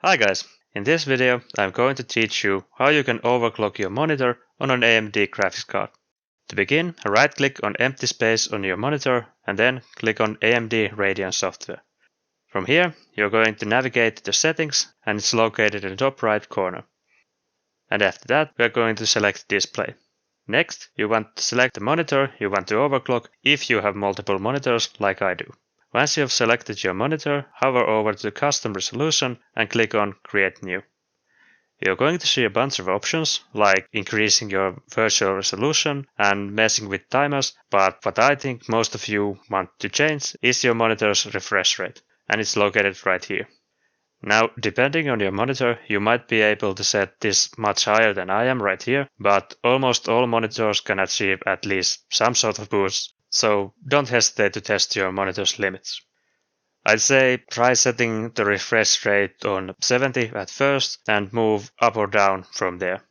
Hi guys, in this video I'm going to teach you how you can overclock your monitor on an AMD graphics card. To begin, right click on empty space on your monitor and then click on AMD Radeon software. From here you're going to navigate to the settings and it's located in the top right corner. And after that we're going to select display. Next you want to select the monitor you want to overclock if you have multiple monitors like I do. Once you have selected your monitor, hover over to Custom Resolution and click on Create New. You're going to see a bunch of options like increasing your virtual resolution and messing with timers, but what I think most of you want to change is your monitor's refresh rate, and it's located right here. Now, depending on your monitor, you might be able to set this much higher than I am right here, but almost all monitors can achieve at least some sort of boost. So don't hesitate to test your monitor's limits. I'd say try setting the refresh rate on 70 at first and move up or down from there.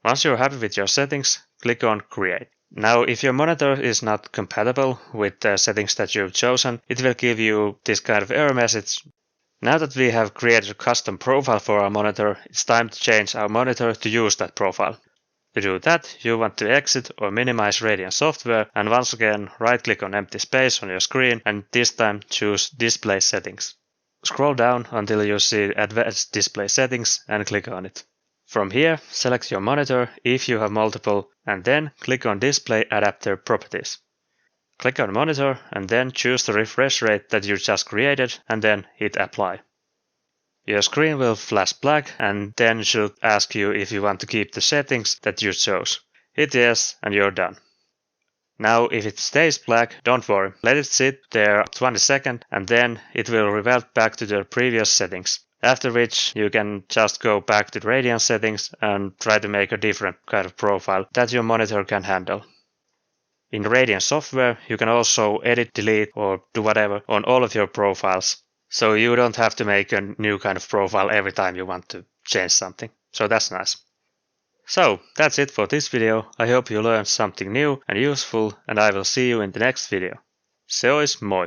Once you're happy with your settings, click on Create. Now, if your monitor is not compatible with the settings that you've chosen, it will give you this kind of error message. Now that we have created a custom profile for our monitor, it's time to change our monitor to use that profile. To do that, you want to exit or minimize Radeon software and once again right click on empty space on your screen and this time choose Display Settings. Scroll down until you see Advanced Display Settings and click on it. From here, select your monitor if you have multiple and then click on Display Adapter Properties. Click on Monitor and then choose the refresh rate that you just created and then hit Apply. Your screen will flash black and then should ask you if you want to keep the settings that you chose. Hit yes and you're done. Now if it stays black, don't worry, let it sit there 20 seconds and then it will revert back to the previous settings. After which you can just go back to Radeon settings and try to make a different kind of profile that your monitor can handle. In Radeon software you can also edit, delete or do whatever on all of your profiles. So you don't have to make a new kind of profile every time you want to change something. So that's nice. So that's it for this video. I hope you learned something new and useful and I will see you in the next video. Se ois moi!